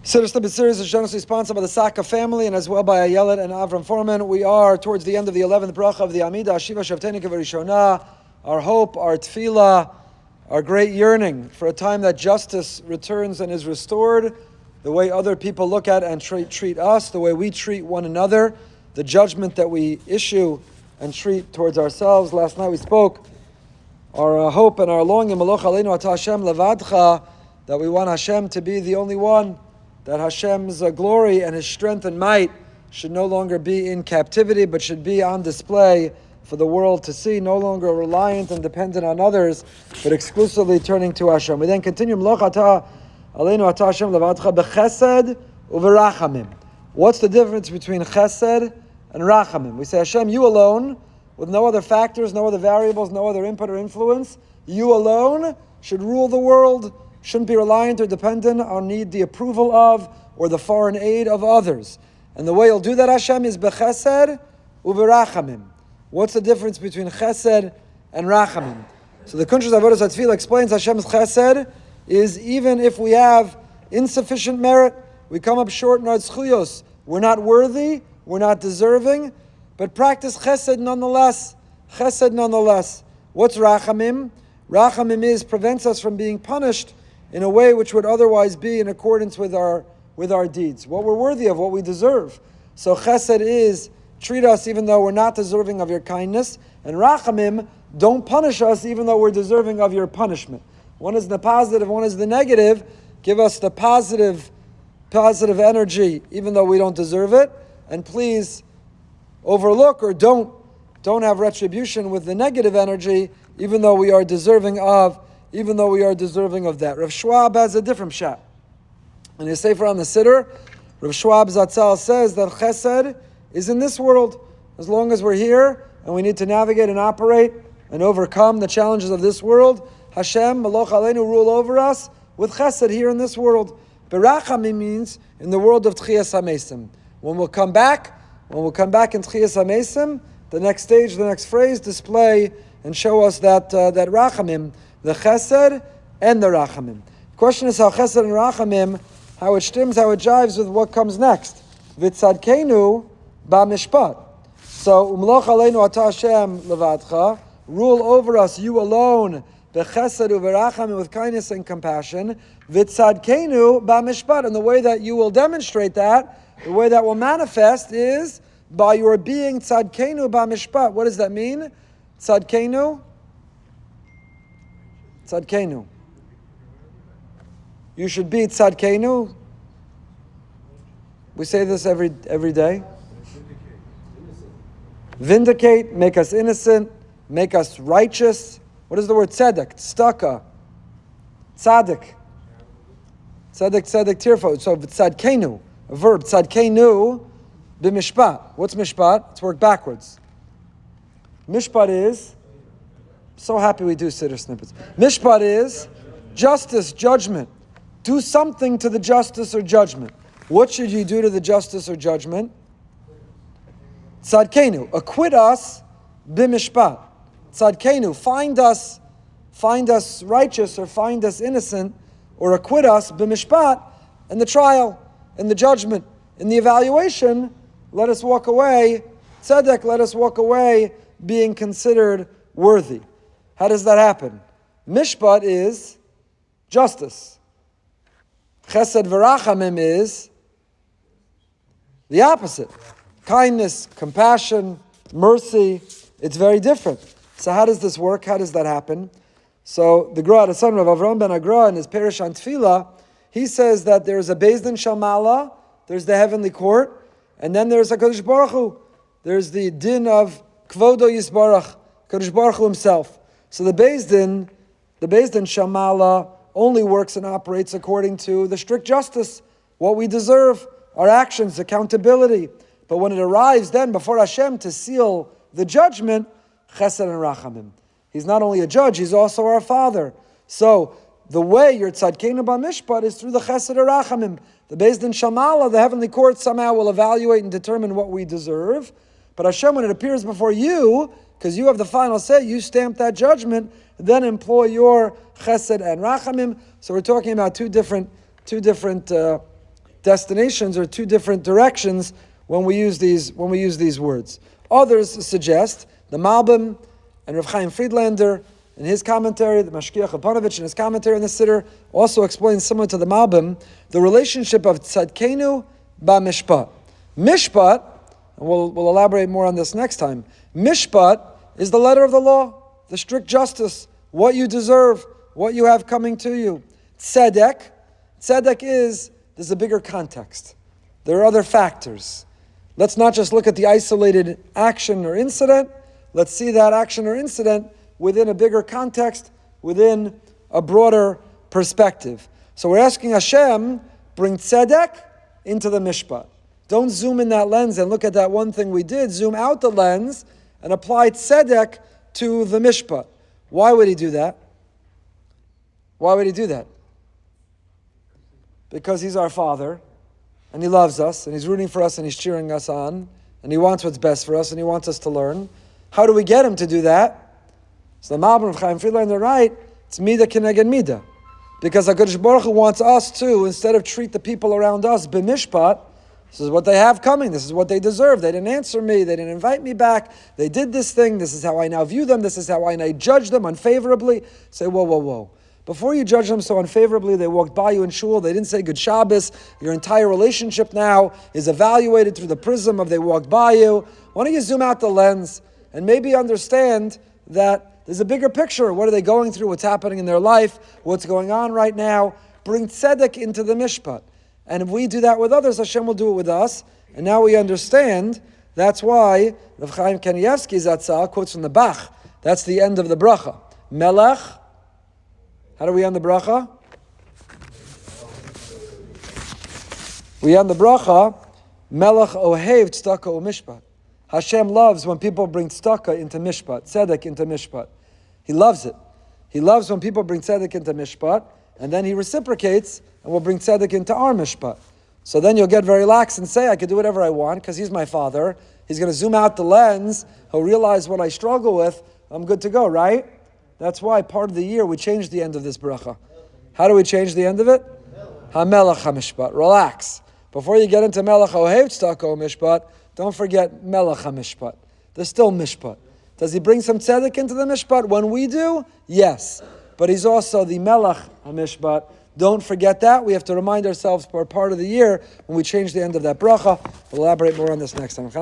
Siddur Snippet series is generously sponsored by the Saka family and as well by Ayelet and Avram Foreman. We are towards the end of the 11th bracha of the Amida, Hashiva, Shofteinu Kevarishona. Our hope, our tefillah, our great yearning for a time that justice returns and is restored, the way other people look at and treat us, the way we treat one another, the judgment that we issue and treat towards ourselves. Last night we spoke our hope and our longing, Maloch Aleinu Ata Hashem Levadcha, that we want Hashem to be the only one, that Hashem's glory and His strength and might should no longer be in captivity, but should be on display for the world to see, no longer reliant and dependent on others, but exclusively turning to Hashem. We then continue, Maloch Ata Aleinu Ata Hashem Levadcha B'chesed u'v'rachamim. What's the difference between chesed and rachamim? We say, Hashem, you alone, with no other factors, no other variables, no other input or influence, you alone should rule the world, shouldn't be reliant or dependent on need the approval of or the foreign aid of others. And the way you'll do that, Hashem, is b'chesed u'v'rachamim. What's the difference between chesed and rachamim? So the Kuntres Avodas HaTefillah explains Hashem's chesed is even if we have insufficient merit, we come up short in our tzchuyos, we're not worthy, we're not deserving, but practice chesed nonetheless. Chesed nonetheless. What's rachamim? Rachamim prevents us from being punished in a way which would otherwise be in accordance with our deeds, what we're worthy of, what we deserve. So chesed is treat us even though we're not deserving of your kindness, and rachamim, don't punish us even though we're deserving of your punishment. One is the positive, one is the negative. Give us the positive energy even though we don't deserve it, and please overlook or don't have retribution with the negative energy even though we are deserving of that. Rav Schwab has a different shot. In his Sefer on the Siddur, Rav Schwab Zatzal says that chesed is in this world. As long as we're here and we need to navigate and operate and overcome the challenges of this world, Hashem, Maloch Aleinu, rule over us with chesed here in this world. Berachamim means in the world of Tchiyas HaMesim. When we'll come back in Tchiyas HaMesim, the next stage, the next phrase, display and show us that rachamim, the chesed and the rachamim. The question is how chesed and rachamim, how it stims, how it jives with what comes next. V'tzadkeinu ba'mishpat. So, umloch aleinu ata Hashem levadcha, rule over us, you alone, b'chesed u'v'rachamim, with kindness and compassion. V'tzadkeinu ba'mishpat. And the way that you will demonstrate that, the way that will manifest is by your being tzadkeinu ba'mishpat. What does that mean? Tzadkeinu. You should be tzadkeinu. We say this every day. Vindicate, make us innocent, make us righteous. What is the word tzedek? Tzedakah. Tzadik, tirfo. So tzadkeinu, a verb. Tzadkeinu b'mishpat. What's mishpat? Let's work backwards. Mishpat is, so happy we do Siddur snippets. Mishpat is justice, judgment. Do something to the justice or judgment. What should you do to the justice or judgment? Tzadkeinu, acquit us b'mishpat. Tzadkeinu, find us righteous or find us innocent or acquit us b'mishpat in the trial, in the judgment, in the evaluation. Let us walk away, tzedek, let us walk away being considered worthy. How does that happen? Mishpat is justice. Chesed v'rachamim is the opposite. Kindness, compassion, mercy. It's very different. So how does this work? How does that happen? So the Gra, the son of Avram ben Agra, in his Perish on Tefillah, he says that there is a Beis Din Shalmala, there's the heavenly court, and then there's HaKadosh Baruch Hu. There's the din of Kvodo Yisbarach, HaKadosh Baruch Hu himself. So the Beis Din Shalmala only works and operates according to the strict justice, what we deserve, our actions, accountability. But when it arrives then before Hashem to seal the judgment, chesed and rachamim. He's not only a judge, he's also our Father. So the way you're tzadkeinu b'mishpat is through the chesed and rachamim. The Beis Din Shamala, the heavenly court, somehow will evaluate and determine what we deserve. But Hashem, when it appears before you, because you have the final say, you stamp that judgment, then employ your chesed and rachamim. So we're talking about two different destinations or two different directions when we use these words. Others suggest, the Malbim and Rav Chaim Friedlander in his commentary, the Mashkiach Aponovich in his commentary on the Siddur also explains, similar to the Malbim, the relationship of Tzadkeinu ba-mishpat. Mishpat, and we'll elaborate more on this next time, Mishpat is the letter of the law, the strict justice, what you deserve, what you have coming to you. Tzedek is, there's a bigger context. There are other factors. Let's not just look at the isolated action or incident. Let's see that action or incident within a bigger context, within a broader perspective. So we're asking Hashem, bring tzedek into the mishpat. Don't zoom in that lens and look at that one thing we did. Zoom out the lens and apply tzedek to the mishpat. Why would he do that? Why would he do that? Because he's our Father, and he loves us, and he's rooting for us, and he's cheering us on, and he wants what's best for us, and he wants us to learn. How do we get him to do that? So the Malbim of Chaim Friedlander, right? It's Mida Keneged Mida. Because HaKadosh Baruch Hu wants us to, instead of treat the people around us b'mishpat, this is what they have coming, this is what they deserve. They didn't answer me, they didn't invite me back, they did this thing, this is how I now view them, this is how I now judge them unfavorably. Say, whoa. Before you judge them so unfavorably, they walked by you in shul, they didn't say good Shabbos, your entire relationship now is evaluated through the prism of they walked by you. Why don't you zoom out the lens and maybe understand that there's a bigger picture. What are they going through? What's happening in their life? What's going on right now? Bring tzedek into the mishpat. And if we do that with others, Hashem will do it with us. And now we understand. That's why Rav Chaim Kanievsky Zatzal quotes from the Bach. That's the end of the bracha. Melech. How do we end the bracha? We end the bracha. Melech ohev tzedakah u'mishpat. Hashem loves when people bring tzedakah into mishpat, tzedek into mishpat. He loves it. He loves when people bring tzedek into mishpat, and then he reciprocates and will bring tzedek into our mishpat. So then you'll get very lax and say, I can do whatever I want because he's my Father. He's going to zoom out the lens. He'll realize what I struggle with. I'm good to go, right? That's why part of the year we change the end of this bracha. How do we change the end of it? HaMelech HaMishpat. Relax. Before you get into Melech Ohev Tzedakah Mishpat, don't forget Melech HaMishpat. There's still Mishpat. Does he bring some tzedek into the Mishpat? When we do, yes. But he's also the Melech HaMishpat. Don't forget that. We have to remind ourselves for part of the year when we change the end of that bracha. We'll elaborate more on this next time.